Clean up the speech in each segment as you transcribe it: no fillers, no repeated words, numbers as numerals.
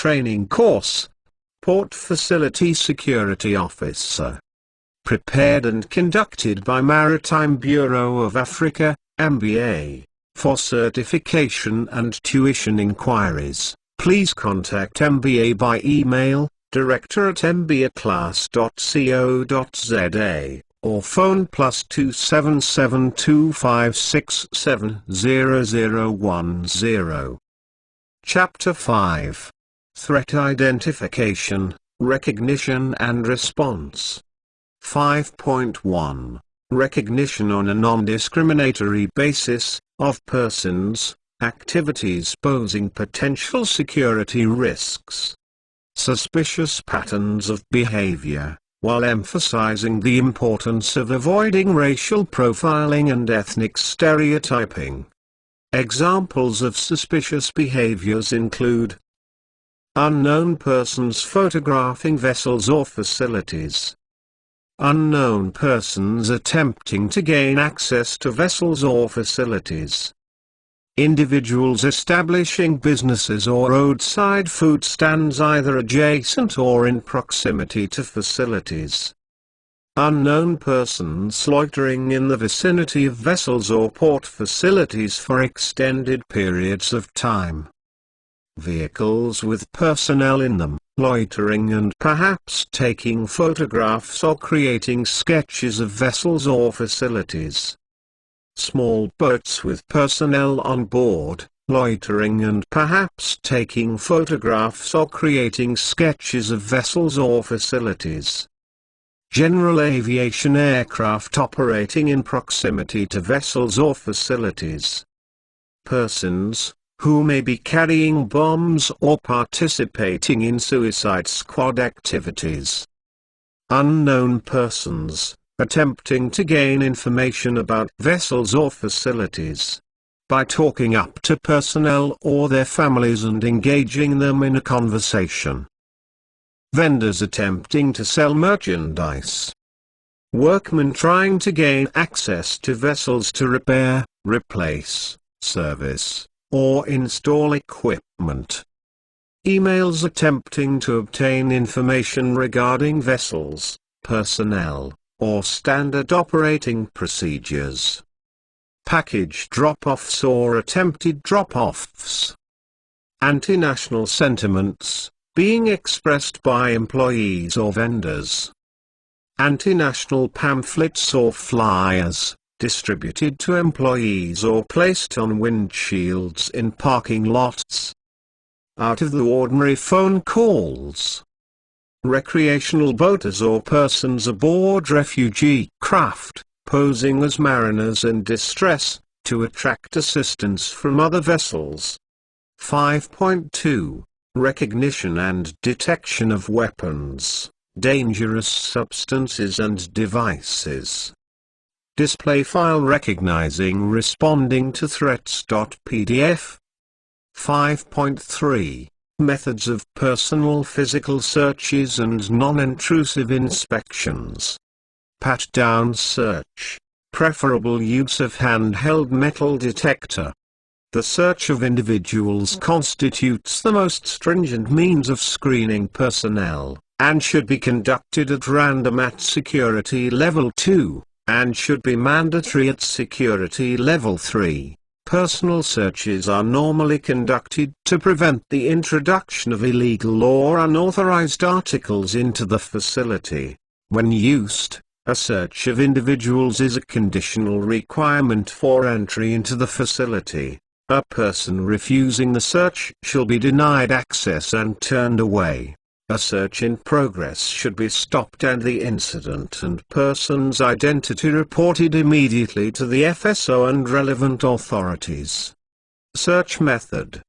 training course. Port Facility Security Officer. Prepared and conducted by Maritime Bureau of Africa, MBA. For certification and tuition inquiries, please contact MBA by email, director@mbaclass.co.za, or phone +277 256700010. Chapter 5. Threat Identification, Recognition and Response. 5.1. Recognition on a non-discriminatory basis, of persons, activities posing potential security risks. Suspicious patterns of behavior, while emphasizing the importance of avoiding racial profiling and ethnic stereotyping. Examples of suspicious behaviors include unknown persons photographing vessels or facilities. Unknown persons attempting to gain access to vessels or facilities. Individuals establishing businesses or roadside food stands either adjacent or in proximity to facilities. Unknown persons loitering in the vicinity of vessels or port facilities for extended periods of time. Vehicles with personnel in them, loitering and perhaps taking photographs or creating sketches of vessels or facilities. Small boats with personnel on board, loitering and perhaps taking photographs or creating sketches of vessels or facilities. General aviation aircraft operating in proximity to vessels or facilities. Persons, who may be carrying bombs or participating in suicide squad activities. Unknown persons, attempting to gain information about vessels or facilities. By talking up to personnel or their families and engaging them in a conversation. Vendors attempting to sell merchandise. Workmen trying to gain access to vessels to repair, replace, service, or install equipment. Emails attempting to obtain information regarding vessels, personnel, or standard operating procedures. Package drop-offs or attempted drop-offs. Anti-national sentiments, being expressed by employees or vendors. Anti-national pamphlets or flyers, distributed to employees or placed on windshields in parking lots. Out-of-the-ordinary phone calls. Recreational boaters or persons aboard refugee craft, posing as mariners in distress, to attract assistance from other vessels. 5.2. Recognition and detection of weapons, dangerous substances and devices. Display file recognizing responding to threats.pdf. 5.3. Methods of personal physical searches and non-intrusive inspections. Pat-down search. Preferable use of handheld metal detector. The search of individuals constitutes the most stringent means of screening personnel, and should be conducted at random at Security Level 2, and should be mandatory at Security Level 3. Personal searches are normally conducted to prevent the introduction of illegal or unauthorized articles into the facility. When used, a search of individuals is a conditional requirement for entry into the facility. A person refusing the search shall be denied access and turned away. A search in progress should be stopped and the incident and person's identity reported immediately to the FSO and relevant authorities. Search method.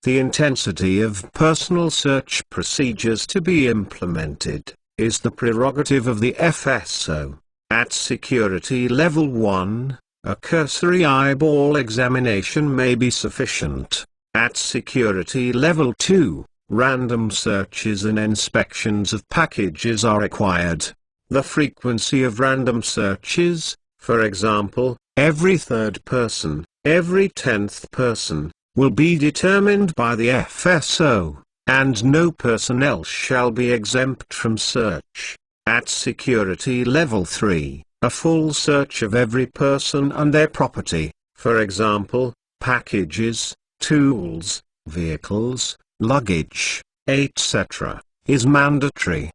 The intensity of personal search procedures to be implemented is the prerogative of the FSO. At Security Level 1, a cursory eyeball examination may be sufficient. At Security Level 2, random searches and inspections of packages are required. The frequency of random searches, for example, every third person, every 10th person, will be determined by the FSO. and no person else shall be exempt from search. At security level 3, a full search of every person and their property, for example, packages, tools, vehicles, luggage, etc., is mandatory.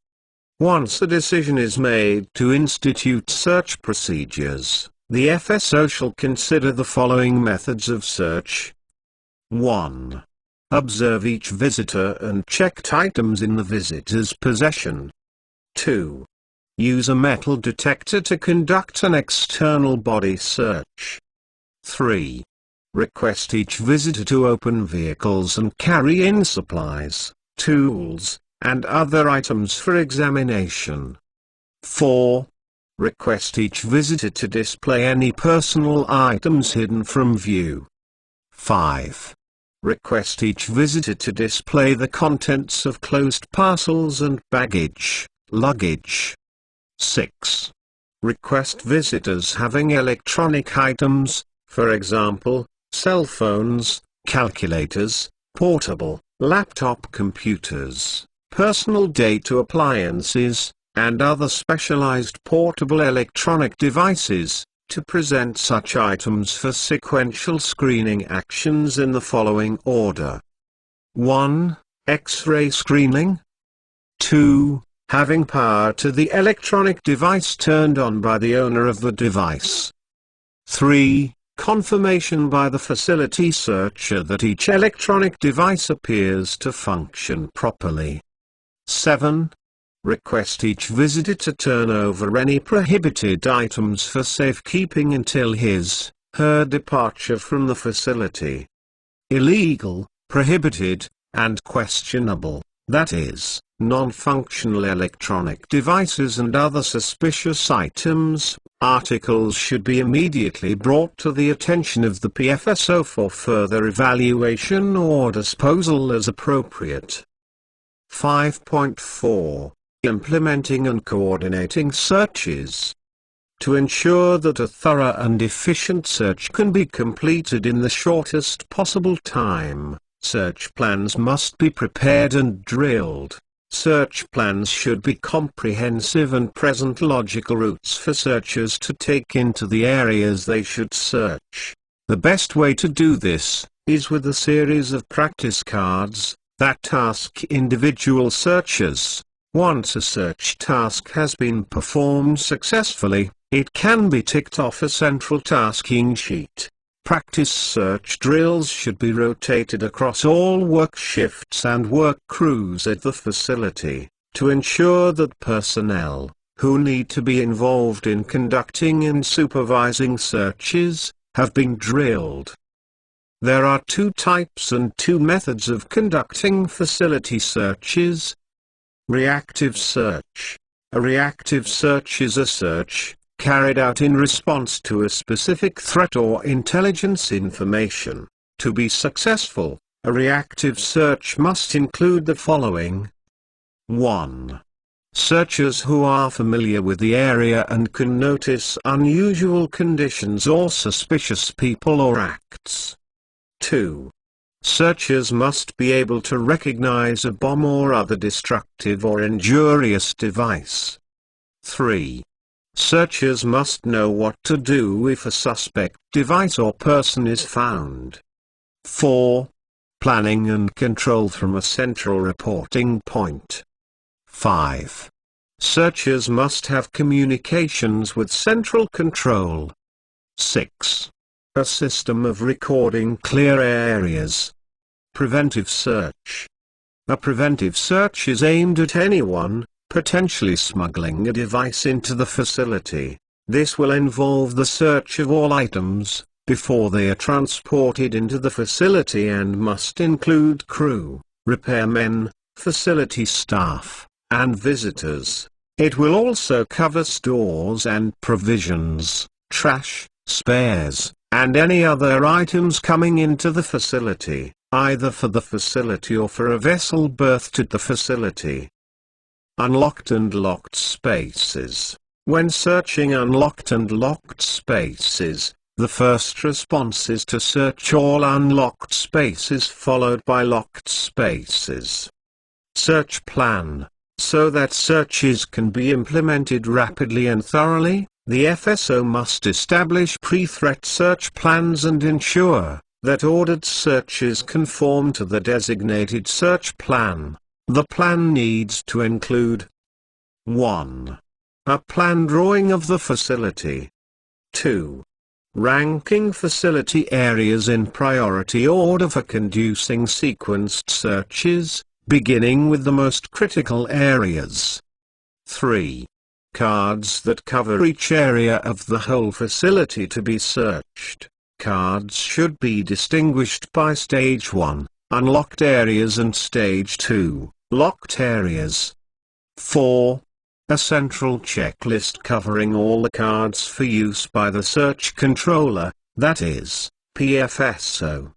Once a decision is made to institute search procedures, the FSO shall consider the following methods of search. 1. Observe each visitor and check items in the visitor's possession. 2. Use a metal detector to conduct an external body search. 3. Request each visitor to open vehicles and carry in supplies, tools, and other items for examination. 4. Request each visitor to display any personal items hidden from view. 5. Request each visitor to display the contents of closed parcels and baggage, luggage. 6. Request visitors having electronic items, for example, cell phones, calculators, portable, laptop computers, personal data appliances, and other specialized portable electronic devices, to present such items for sequential screening actions in the following order. 1. X-ray screening. 2. Having power to the electronic device turned on by the owner of the device. 3. Confirmation by the facility searcher that each electronic device appears to function properly. 7. Request each visitor to turn over any prohibited items for safekeeping until his/her departure from the facility. Illegal, prohibited, and questionable, that is, non-functional electronic devices and other suspicious items, articles should be immediately brought to the attention of the PFSO for further evaluation or disposal as appropriate. 5.4. Implementing and coordinating searches. To ensure that a thorough and efficient search can be completed in the shortest possible time, search plans must be prepared and drilled. Search plans should be comprehensive and present logical routes for searchers to take into the areas they should search. The best way to do this is with a series of practice cards that task individual searchers. Once a search task has been performed successfully, it can be ticked off a central tasking sheet. Practice search drills should be rotated across all work shifts and work crews at the facility, to ensure that personnel, who need to be involved in conducting and supervising searches, have been drilled. There are 2 types and 2 methods of conducting facility searches. Reactive search. A reactive search is a search carried out in response to a specific threat or intelligence information. To be successful, a reactive search must include the following. 1. Searchers who are familiar with the area and can notice unusual conditions or suspicious people or acts. 2. Searchers must be able to recognize a bomb or other destructive or injurious device. 3. Searchers must know what to do if a suspect device or person is found. 4. Planning and control from a central reporting point. 5. Searchers must have communications with central control. 6. A system of recording clear areas. Preventive search. A preventive search is aimed at anyone potentially smuggling a device into the facility. This will involve the search of all items before they are transported into the facility and must include crew, repairmen, facility staff, and visitors. It will also cover stores and provisions, trash, spares, and any other items coming into the facility, either for the facility or for a vessel berthed at the facility. Unlocked and locked spaces. When searching unlocked and locked spaces, the first response is to search all unlocked spaces followed by locked spaces. Search plan. So that searches can be implemented rapidly and thoroughly, the FSO must establish pre-threat search plans and ensure that ordered searches conform to the designated search plan. The plan needs to include 1. A plan drawing of the facility. 2. Ranking facility areas in priority order for conducting sequenced searches, beginning with the most critical areas. 3. Cards that cover each area of the whole facility to be searched. Cards should be distinguished by Stage 1, unlocked areas, and Stage 2, locked areas. 4. A central checklist covering all the cards for use by the search controller, that is, PFSO.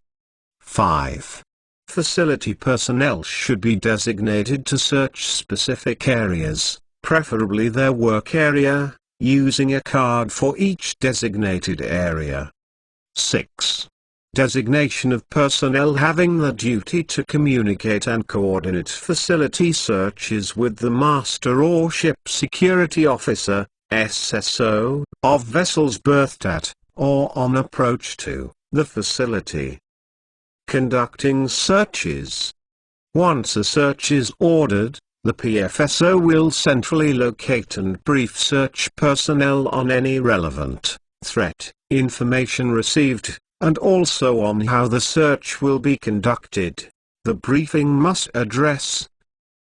5. Facility personnel should be designated to search specific areas, preferably their work area, using a card for each designated area. 6. Designation of personnel having the duty to communicate and coordinate facility searches with the Master or Ship Security Officer, SSO, of vessels berthed at, or on approach to, the facility. Conducting searches. Once a search is ordered, the PFSO will centrally locate and brief search personnel on any relevant threat information received, and also on how the search will be conducted. The briefing must address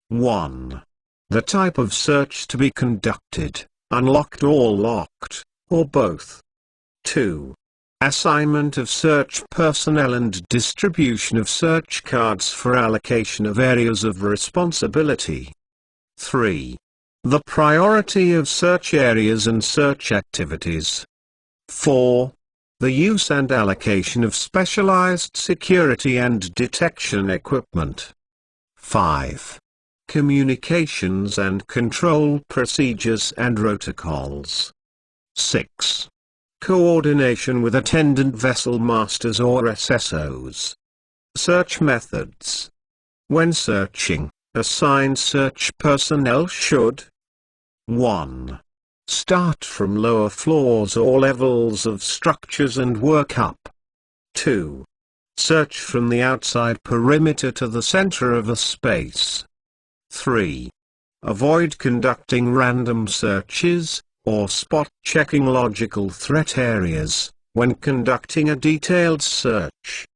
1. The type of search to be conducted, unlocked or locked, or both. 2. Assignment of search personnel and distribution of search cards for allocation of areas of responsibility. 3. The priority of search areas and search activities. 4. The use and allocation of specialized security and detection equipment. 5. Communications and control procedures and protocols. 6. Coordination with attendant vessel masters or SSOs. Search methods. When searching, assigned search personnel should 1. Start from lower floors or levels of structures and work up. 2. Search from the outside perimeter to the center of a space. 3. Avoid conducting random searches, or spot-checking logical threat areas, when conducting a detailed search.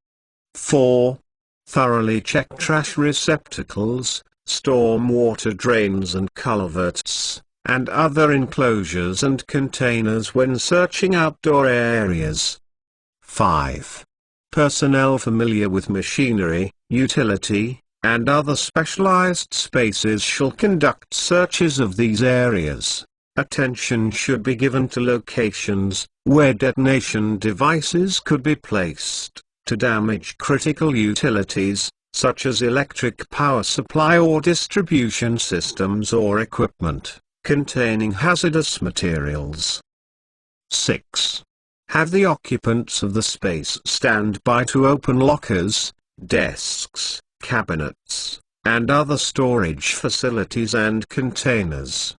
4. Thoroughly check trash receptacles, storm water drains and culverts, and other enclosures and containers when searching outdoor areas. 5. Personnel familiar with machinery, utility, and other specialized spaces shall conduct searches of these areas. Attention should be given to locations where detonation devices could be placed to damage critical utilities, such as electric power supply or distribution systems or equipment containing hazardous materials. 6. Have the occupants of the space stand by to open lockers, desks, cabinets, and other storage facilities and containers.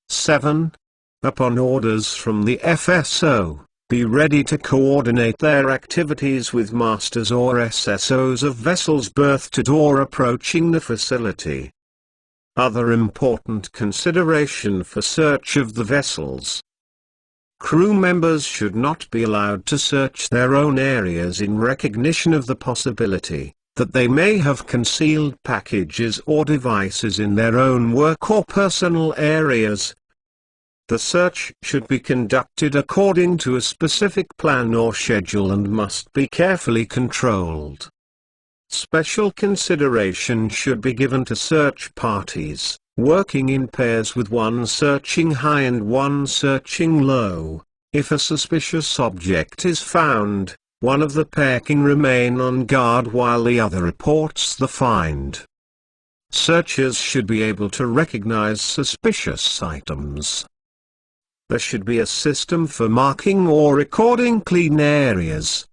7. Upon orders from the FSO, be ready to coordinate their activities with masters or SSOs of vessels berthed at or approaching the facility. Other important consideration for search of the vessels. Crew members should not be allowed to search their own areas in recognition of the possibility that they may have concealed packages or devices in their own work or personal areas. The search should be conducted according to a specific plan or schedule and must be carefully controlled. Special consideration should be given to search parties, working in pairs with one searching high and one searching low. If a suspicious object is found, one of the pair can remain on guard while the other reports the find. Searchers should be able to recognize suspicious items. There should be a system for marking or recording clean areas.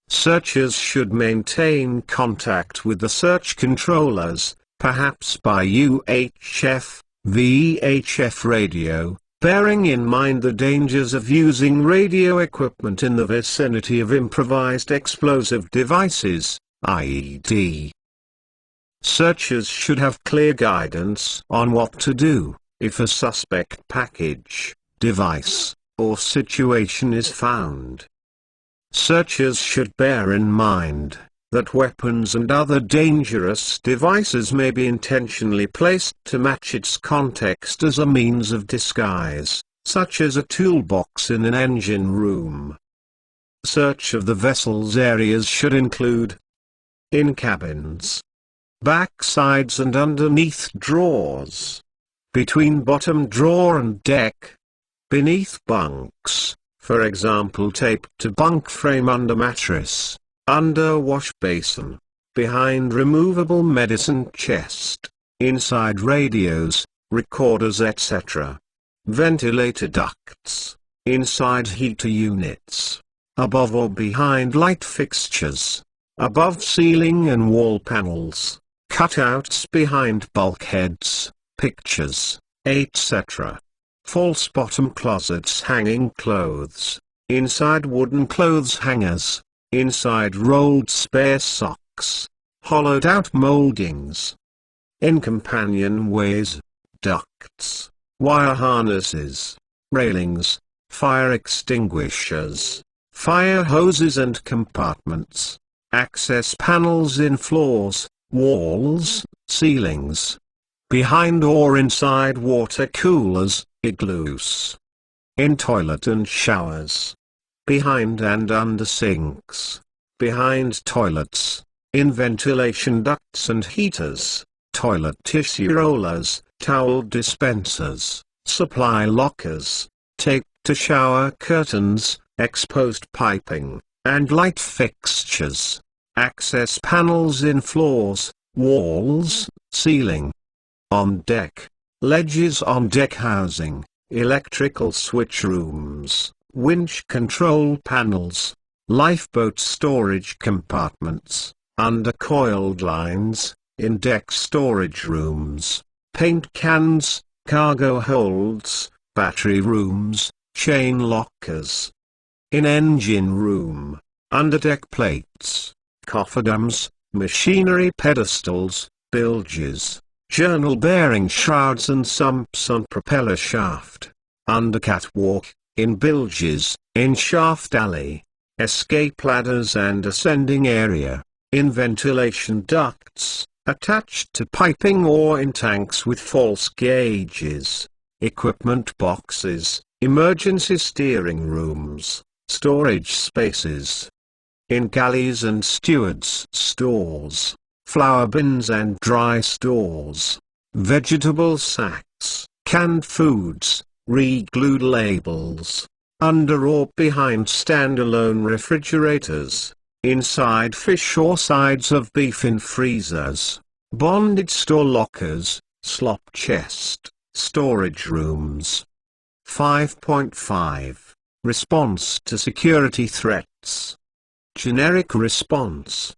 Searchers should maintain contact with the search controllers, perhaps by UHF, VHF radio, bearing in mind the dangers of using radio equipment in the vicinity of improvised explosive devices, IED. Searchers should have clear guidance on what to do if a suspect package, device, or situation is found. Searchers should bear in mind that weapons and other dangerous devices may be intentionally placed to match its context as a means of disguise, such as a toolbox in an engine room. Search of the vessel's areas should include in cabins, backsides and underneath drawers, between bottom drawer and deck, beneath bunks, for example taped to bunk frame under mattress, under wash basin, behind removable medicine chest, inside radios, recorders etc. Ventilator ducts, inside heater units, above or behind light fixtures, above ceiling and wall panels, cutouts behind bulkheads, pictures, etc. False bottom closets hanging clothes, inside wooden clothes hangers, inside rolled spare socks, hollowed out moldings, in companionways, ducts, wire harnesses, railings, fire extinguishers, fire hoses and compartments, access panels in floors, walls, ceilings, behind or inside water coolers, igloos, in toilet and showers, behind and under sinks, behind toilets, in ventilation ducts and heaters, toilet tissue rollers, towel dispensers, supply lockers, taped to shower curtains, exposed piping, and light fixtures, access panels in floors, walls, ceiling, on deck, ledges on deck housing, electrical switch rooms, winch control panels, lifeboat storage compartments, under coiled lines, in deck storage rooms, paint cans, cargo holds, battery rooms, chain lockers, in engine room, under deck plates, cofferdams, machinery pedestals, bilges, journal bearing shrouds and sumps on propeller shaft, under catwalk, in bilges, in shaft alley, escape ladders and ascending area, in ventilation ducts, attached to piping or in tanks with false gauges, equipment boxes, emergency steering rooms, storage spaces, in galleys and stewards' stores, flour bins and dry stores, vegetable sacks, canned foods, re-glued labels, under or behind standalone refrigerators, inside fish or sides of beef in freezers, bonded store lockers, slop chest, storage rooms. 5.5 Response to security threats. Generic response.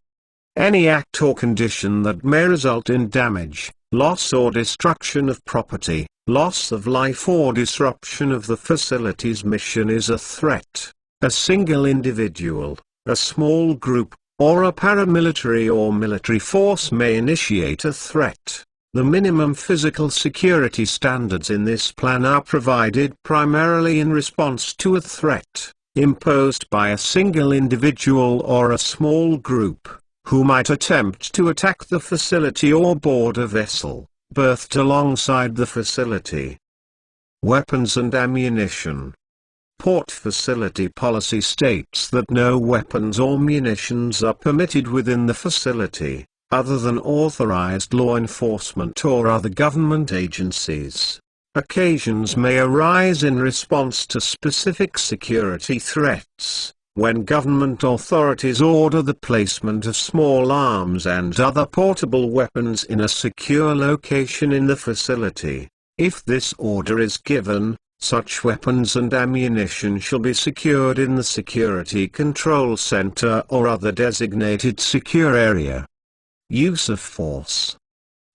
Any act or condition that may result in damage, loss or destruction of property, loss of life or disruption of the facility's mission is a threat. A single individual, a small group, or a paramilitary or military force may initiate a threat. The minimum physical security standards in this plan are provided primarily in response to a threat, imposed by a single individual or a small group, who might attempt to attack the facility or board a vessel, berthed alongside the facility. Weapons and ammunition. Port facility policy states that no weapons or munitions are permitted within the facility, other than authorized law enforcement or other government agencies. Occasions may arise in response to specific security threats, when government authorities order the placement of small arms and other portable weapons in a secure location in the facility. If this order is given, such weapons and ammunition shall be secured in the Security Control Center or other designated secure area. Use of force.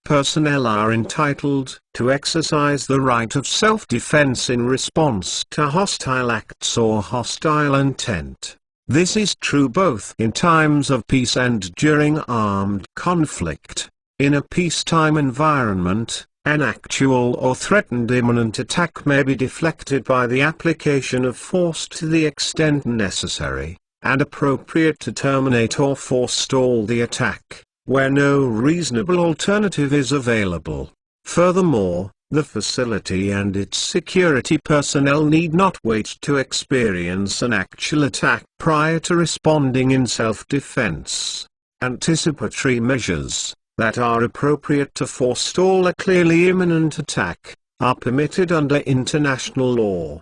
Personnel are entitled to exercise the right of self-defense in response to hostile acts or hostile intent. This is true both in times of peace and during armed conflict. In a peacetime environment, an actual or threatened imminent attack may be deflected by the application of force to the extent necessary and appropriate to terminate or forestall the attack, where no reasonable alternative is available. Furthermore, the facility and its security personnel need not wait to experience an actual attack prior to responding in self-defense. Anticipatory measures that are appropriate to forestall a clearly imminent attack are permitted under international law.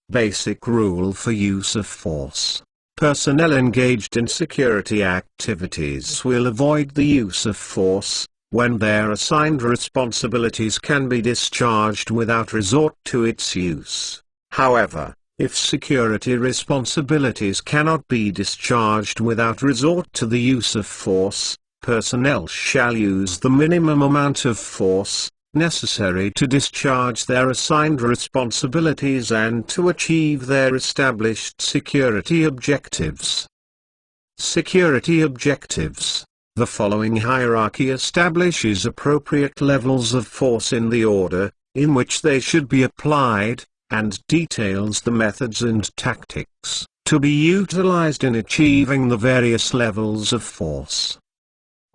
Basic rule for use of force. Personnel engaged in security activities will avoid the use of force when their assigned responsibilities can be discharged without resort to its use. However, if security responsibilities cannot be discharged without resort to the use of force, personnel shall use the minimum amount of force necessary to discharge their assigned responsibilities and to achieve their established security objectives. Security objectives. The following hierarchy establishes appropriate levels of force in the order in which they should be applied, and details the methods and tactics to be utilized in achieving the various levels of force.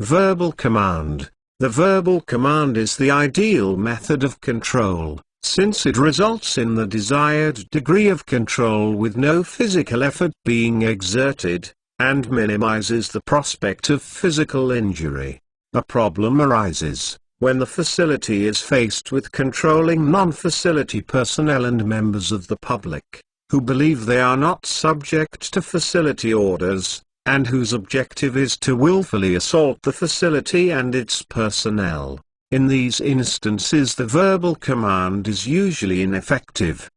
Verbal command. The verbal command is the ideal method of control, since it results in the desired degree of control with no physical effort being exerted, and minimizes the prospect of physical injury. A problem arises when the facility is faced with controlling non-facility personnel and members of the public, who believe they are not subject to facility orders, and whose objective is to willfully assault the facility and its personnel. In these instances the verbal command is usually ineffective.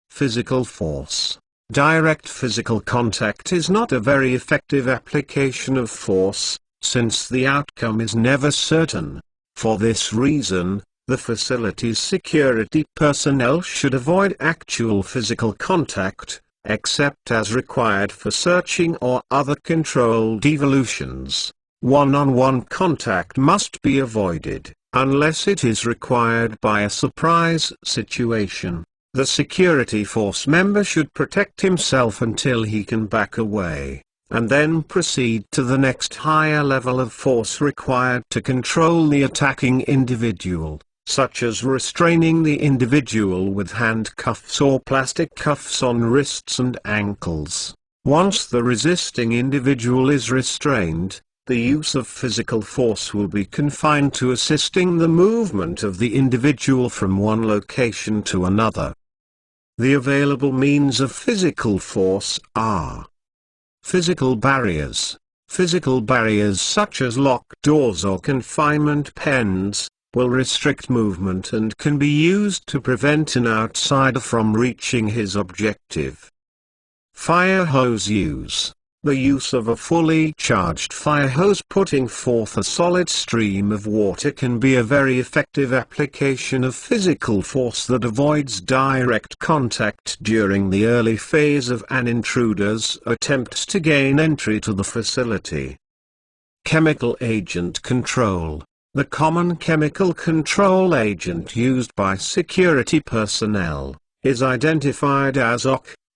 Physical force. Direct physical contact is not a very effective application of force, since the outcome is never certain. For this reason, the facility's security personnel should avoid actual physical contact, except as required for searching or other controlled evolutions. One-on-one contact must be avoided, unless it is required by a surprise situation. The security force member should protect himself until he can back away, and then proceed to the next higher level of force required to control the attacking individual, such as restraining the individual with handcuffs or plastic cuffs on wrists and ankles. Once the resisting individual is restrained, the use of physical force will be confined to assisting the movement of the individual from one location to another. The available means of physical force are physical barriers. Physical barriers such as locked doors or confinement pens will restrict movement and can be used to prevent an outsider from reaching his objective. Fire hose use. The use of a fully charged fire hose putting forth a solid stream of water can be a very effective application of physical force that avoids direct contact during the early phase of an intruder's attempts to gain entry to the facility. Chemical agent control. The common chemical control agent used by security personnel is identified as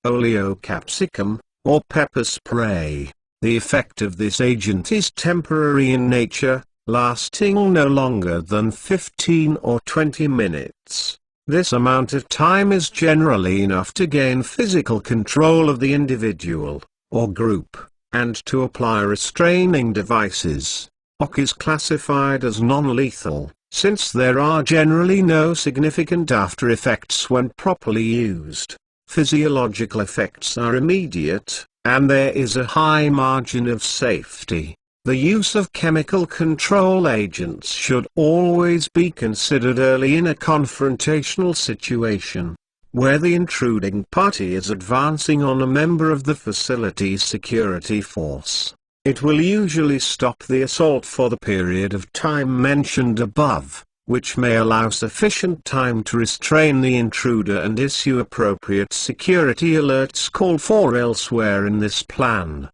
oleocapsicum, or pepper spray. The effect of this agent is temporary in nature, lasting no longer than 15 or 20 minutes. This amount of time is generally enough to gain physical control of the individual, or group, and to apply restraining devices. OC is classified as non-lethal, since there are generally no significant after effects when properly used. Physiological effects are immediate, and there is a high margin of safety. The use of chemical control agents should always be considered early in a confrontational situation, where the intruding party is advancing on a member of the facility's security force. It will usually stop the assault for the period of time mentioned above, which may allow sufficient time to restrain the intruder and issue appropriate security alerts called for elsewhere in this plan.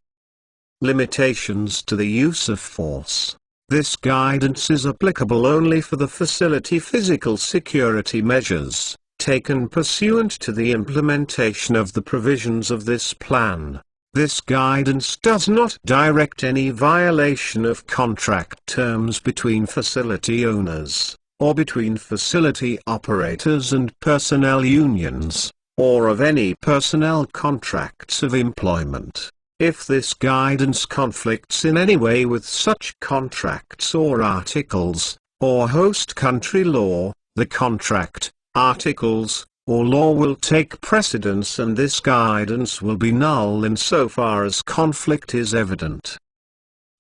Limitations to the use of force. This guidance is applicable only for the facility physical security measures, taken pursuant to the implementation of the provisions of this plan. This guidance does not direct any violation of contract terms between facility owners, or between facility operators and personnel unions, or of any personnel contracts of employment. If this guidance conflicts in any way with such contracts or articles, or host country law, the contract, articles, or law will take precedence and this guidance will be null insofar as conflict is evident.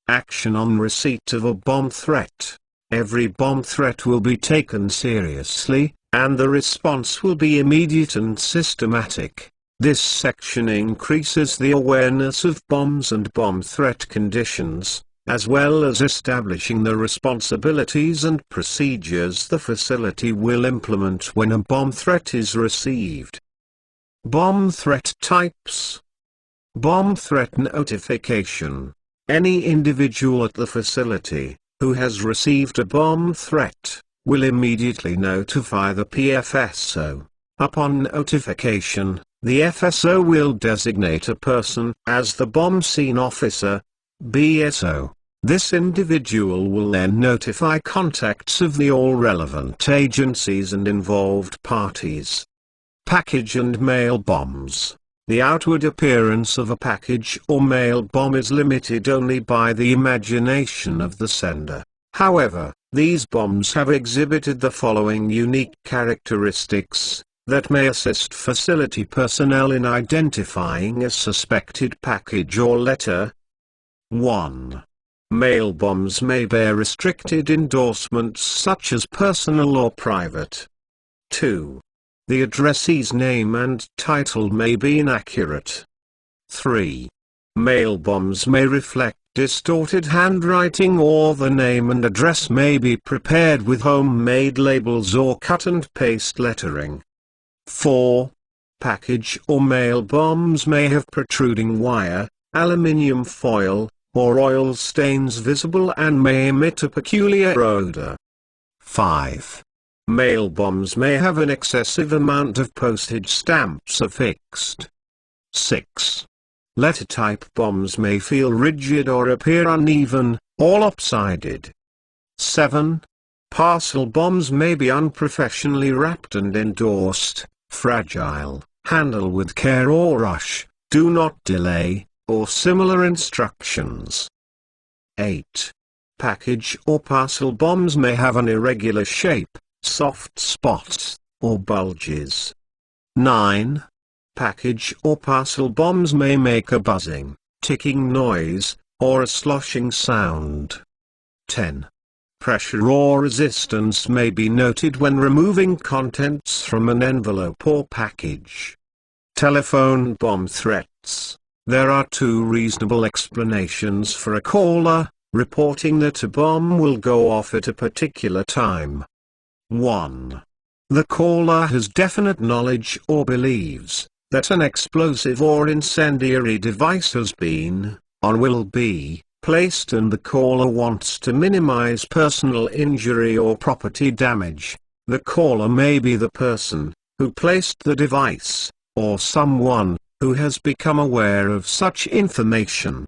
Action on receipt of a bomb threat. Every bomb threat will be taken seriously, and the response will be immediate and systematic. This section increases the awareness of bombs and bomb threat conditions, as well as establishing the responsibilities and procedures the facility will implement when a bomb threat is received. Bomb threat types. Bomb threat notification. Any individual at the facility, who has received a bomb threat, will immediately notify the PFSO. Upon notification, the FSO will designate a person as the bomb scene officer, BSO. This individual will then notify contacts of the all relevant agencies and involved parties. Package and mail bombs. The outward appearance of a package or mail bomb is limited only by the imagination of the sender. However, these bombs have exhibited the following unique characteristics that may assist facility personnel in identifying a suspected package or letter. 1. Mail bombs may bear restricted endorsements such as personal or private. 2. The addressee's name and title may be inaccurate. 3. Mail bombs may reflect distorted handwriting or the name and address may be prepared with homemade labels or cut and paste lettering. 4. Package or mail bombs may have protruding wire, aluminium foil, or oil stains visible and may emit a peculiar odor. 5. Mail bombs may have an excessive amount of postage stamps affixed. 6. Letter type bombs may feel rigid or appear uneven, or lopsided. 7. Parcel bombs may be unprofessionally wrapped and endorsed, fragile, handle with care or rush, do not delay, or similar instructions. 8. Package or parcel bombs may have an irregular shape, soft spots, or bulges. 9. Package or parcel bombs may make a buzzing, ticking noise, or a sloshing sound. 10. Pressure or resistance may be noted when removing contents from an envelope or package. Telephone bomb threats. There are two reasonable explanations for a caller reporting that a bomb will go off at a particular time. 1. The caller has definite knowledge or believes that an explosive or incendiary device has been, or will be, placed and the caller wants to minimize personal injury or property damage. The caller may be the person who placed the device, or someone who has become aware of such information.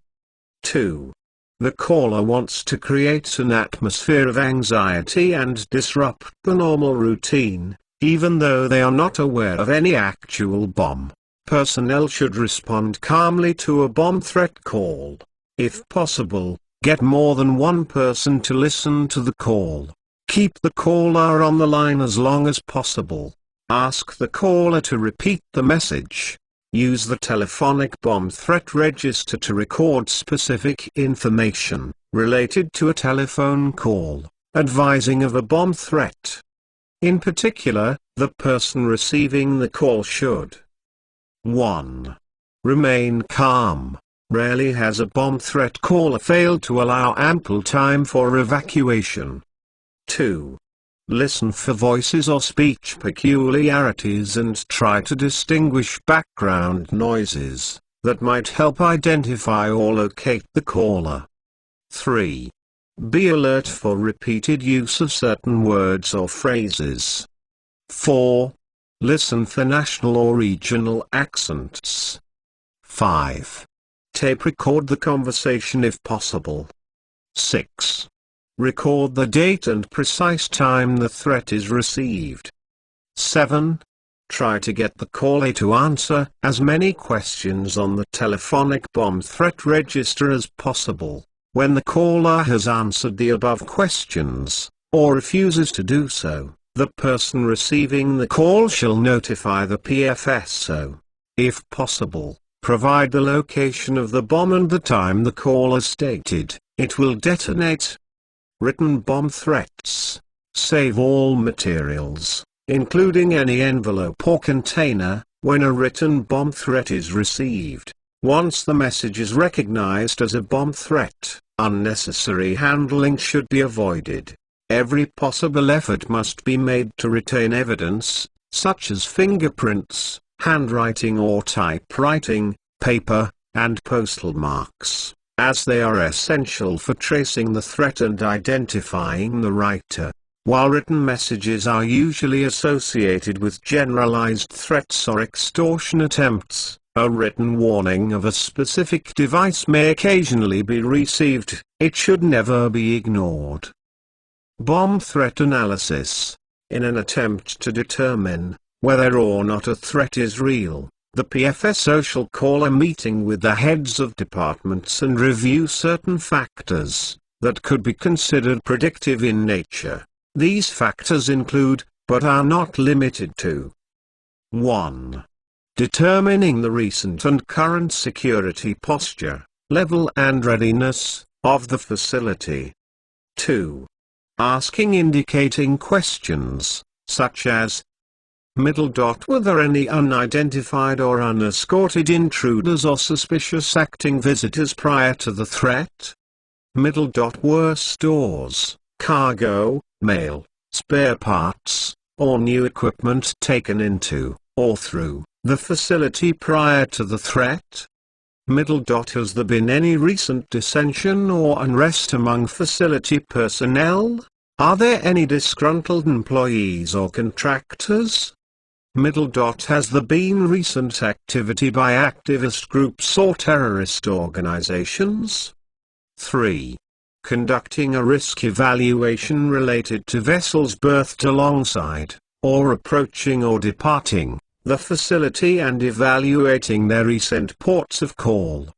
2. The caller wants to create an atmosphere of anxiety and disrupt the normal routine, even though they are not aware of any actual bomb. Personnel should respond calmly to a bomb threat call. If possible, get more than one person to listen to the call. Keep the caller on the line as long as possible. Ask the caller to repeat the message. Use the telephonic bomb threat register to record specific information related to a telephone call, advising of a bomb threat. In particular, the person receiving the call should 1. Remain calm. Rarely has a bomb threat caller failed to allow ample time for evacuation. 2. Listen for voices or speech peculiarities and try to distinguish background noises that might help identify or locate the caller. 3. Be alert for repeated use of certain words or phrases. 4. Listen for national or regional accents. 5. Tape record the conversation if possible. 6. Record the date and precise time the threat is received. 7. Try to get the caller to answer as many questions on the telephonic bomb threat register as possible. When the caller has answered the above questions, or refuses to do so, the person receiving the call shall notify the PFSO. If possible, provide the location of the bomb and the time the caller stated it will detonate. Written bomb threats. Save all materials, including any envelope or container, when a written bomb threat is received. Once the message is recognized as a bomb threat, unnecessary handling should be avoided. Every possible effort must be made to retain evidence, such as fingerprints, handwriting or typewriting, paper, and postal marks, as they are essential for tracing the threat and identifying the writer. While written messages are usually associated with generalized threats or extortion attempts, a written warning of a specific device may occasionally be received. It should never be ignored. Bomb threat analysis. In an attempt to determine whether or not a threat is real, the PFSO shall call a meeting with the heads of departments and review certain factors that could be considered predictive in nature. These factors include, but are not limited to: 1. Determining the recent and current security posture, level and readiness of the facility. 2. Asking indicating questions, such as: Were there any unidentified or unescorted intruders or suspicious acting visitors prior to the threat? Were stores, cargo, mail, spare parts, or new equipment taken into, or through, the facility prior to the threat? Has there been any recent dissension or unrest among facility personnel? Are there any disgruntled employees or contractors? Has there been recent activity by activist groups or terrorist organizations? 3. Conducting a risk evaluation related to vessels berthed alongside, or approaching or departing, the facility and evaluating their recent ports of call.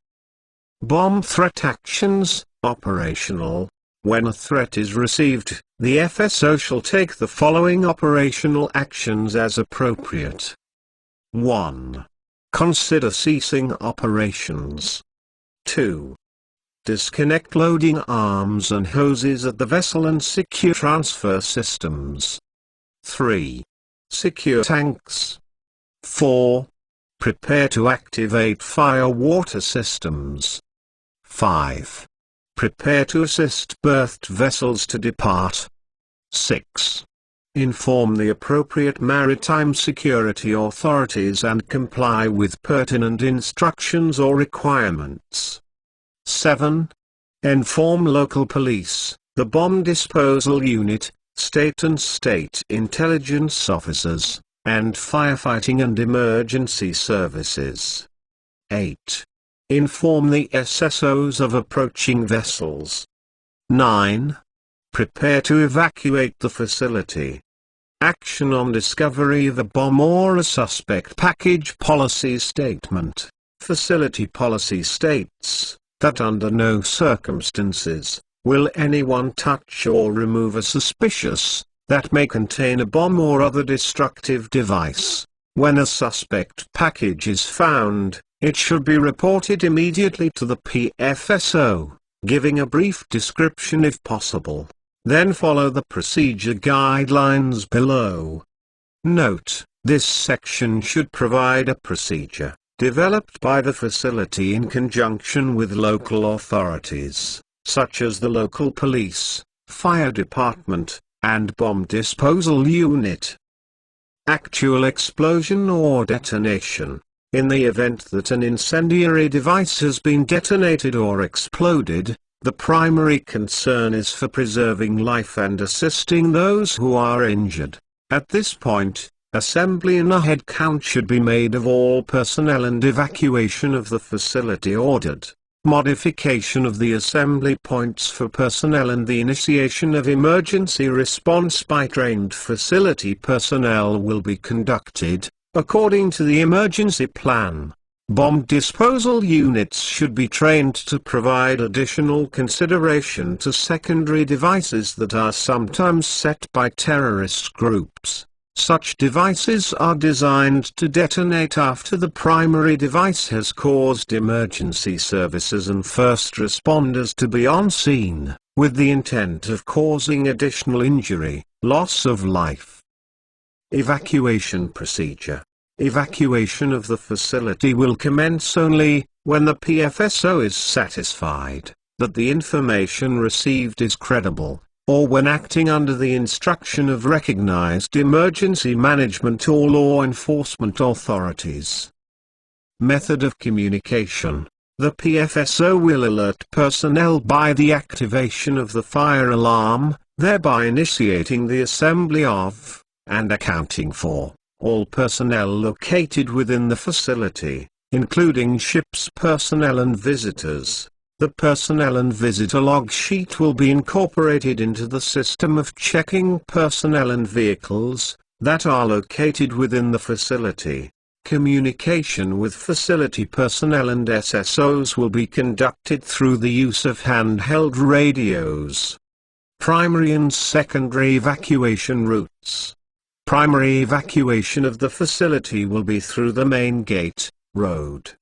Bomb threat actions, operational. When a threat is received, the FSO shall take the following operational actions as appropriate. 1. Consider ceasing operations. 2. Disconnect loading arms and hoses at the vessel and secure transfer systems. 3. Secure tanks. 4. Prepare to activate fire water systems. 5. Prepare to assist berthed vessels to depart. 6. Inform the appropriate maritime security authorities and comply with pertinent instructions or requirements. 7. Inform local police, the bomb disposal unit, state and state intelligence officers, and firefighting and emergency services. 8. Inform the SSOs of approaching vessels. 9. Prepare to evacuate the facility. Action on discovery of a bomb or a suspect. Package policy statement. Facility policy states that under no circumstances will anyone touch or remove a suspicious that may contain a bomb or other destructive device. When a suspect package is found, it should be reported immediately to the PFSO, giving a brief description if possible. Then follow the procedure guidelines below. Note: this section should provide a procedure developed by the facility in conjunction with local authorities, such as the local police, fire department, and bomb disposal unit. Actual explosion or detonation. In the event that an incendiary device has been detonated or exploded, the primary concern is for preserving life and assisting those who are injured. At this point, assembly and a head count should be made of all personnel and evacuation of the facility ordered. Modification of the assembly points for personnel and the initiation of emergency response by trained facility personnel will be conducted, according to the emergency plan. Bomb disposal units should be trained to provide additional consideration to secondary devices that are sometimes set by terrorist groups. Such devices are designed to detonate after the primary device has caused emergency services and first responders to be on scene, with the intent of causing additional injury, loss of life. Evacuation procedure. Evacuation of the facility will commence only when the PFSO is satisfied that the information received is credible, or when acting under the instruction of recognized emergency management or law enforcement authorities. Method of communication. The PFSO will alert personnel by the activation of the fire alarm, thereby initiating the assembly of, and accounting for, all personnel located within the facility, including ship's personnel and visitors. The personnel and visitor log sheet will be incorporated into the system of checking personnel and vehicles that are located within the facility. Communication with facility personnel and SSOs will be conducted through the use of handheld radios. Primary and secondary evacuation routes. Primary evacuation of the facility will be through the main gate, road.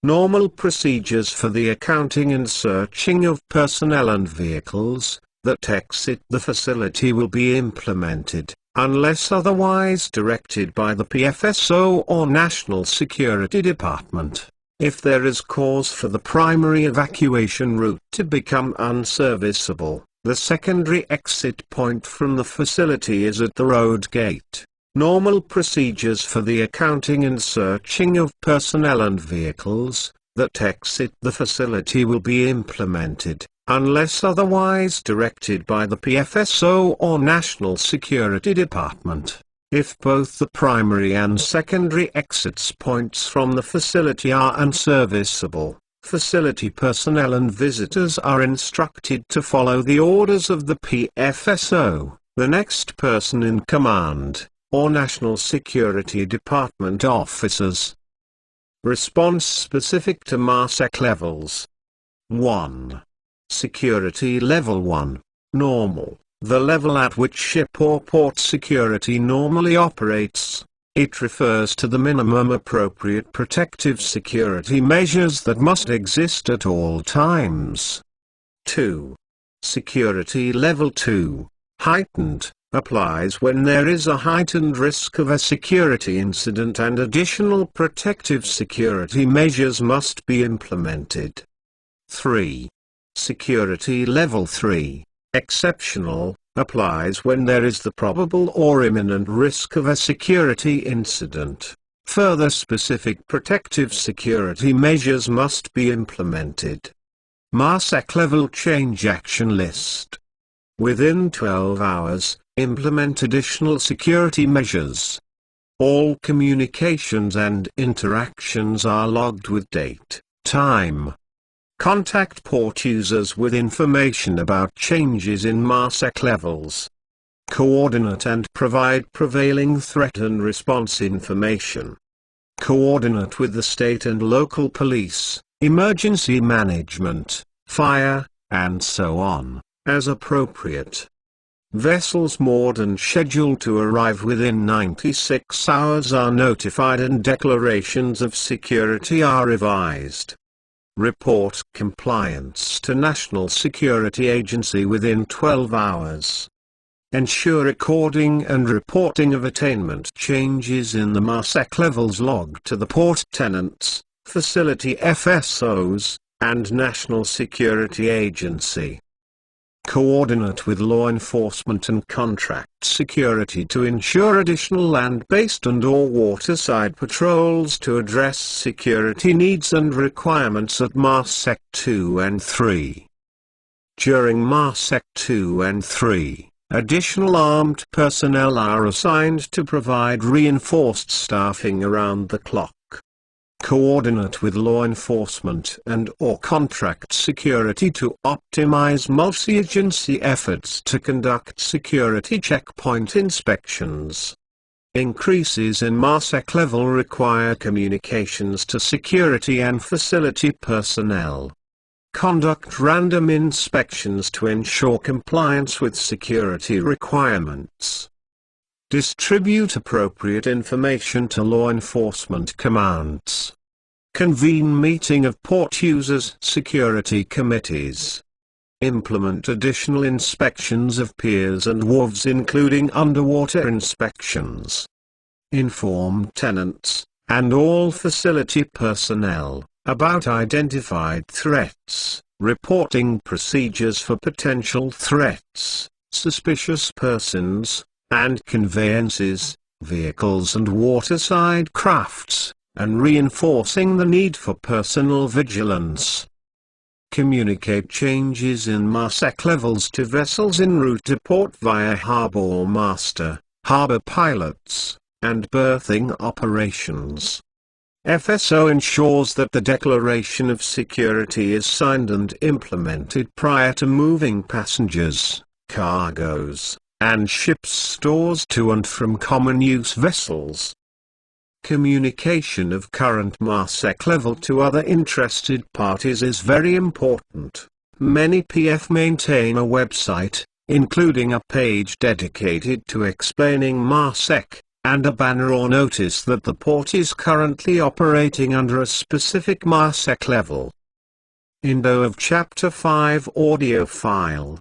Normal procedures for the accounting and searching of personnel and vehicles that exit the facility will be implemented, unless otherwise directed by the PFSO or National Security Department. If there is cause for the primary evacuation route to become unserviceable, the secondary exit point from the facility is at the road gate. Normal procedures for the accounting and searching of personnel and vehicles that exit the facility will be implemented, unless otherwise directed by the PFSO or National Security Department. If both the primary and secondary exits points from the facility are unserviceable, facility personnel and visitors are instructed to follow the orders of the PFSO, the next person in command, or National Security Department officers. Response specific to MARSEC levels. 1. Security Level 1. Normal, the level at which ship or port security normally operates. It refers to the minimum appropriate protective security measures that must exist at all times. 2. Security Level 2. Heightened, applies when there is a heightened risk of a security incident and additional protective security measures must be implemented. 3. Security Level 3, exceptional, applies when there is the probable or imminent risk of a security incident. Further specific protective security measures must be implemented. MARSEC Level Change Action List. Within 12 hours, implement additional security measures. All communications and interactions are logged with date, time. Contact port users with information about changes in MARSEC levels. Coordinate and provide prevailing threat and response information. Coordinate with the state and local police, emergency management, fire, and so on, as appropriate. Vessels moored and scheduled to arrive within 96 hours are notified and declarations of security are revised. Report compliance to National Security Agency within 12 hours. Ensure recording and reporting of attainment changes in the MARSEC levels logged to the port tenants, facility FSOs, and National Security Agency. Coordinate with law enforcement and contract security to ensure additional land-based and/or waterside patrols to address security needs and requirements at MARSEC 2 and 3. During MARSEC 2 and 3, additional armed personnel are assigned to provide reinforced staffing around the clock. Coordinate with law enforcement and/or contract security to optimize multi-agency efforts to conduct security checkpoint inspections. Increases in MARSEC level require communications to security and facility personnel. Conduct random inspections to ensure compliance with security requirements. Distribute appropriate information to law enforcement commands. Convene meeting of port users' security committees. Implement additional inspections of piers and wharves including underwater inspections. Inform tenants, and all facility personnel, about identified threats, reporting procedures for potential threats, suspicious persons, and conveyances, vehicles and waterside crafts, and reinforcing the need for personal vigilance. Communicate changes in MARSEC levels to vessels en route to port via harbor master, harbor pilots, and berthing operations. FSO ensures that the declaration of security is signed and implemented prior to moving passengers, cargoes, and ships' stores to and from common use vessels. Communication of current MARSEC level to other interested parties is very important. Many PF maintain a website, including a page dedicated to explaining MARSEC, and a banner or notice that the port is currently operating under a specific MARSEC level. Indo of Chapter 5 audio file.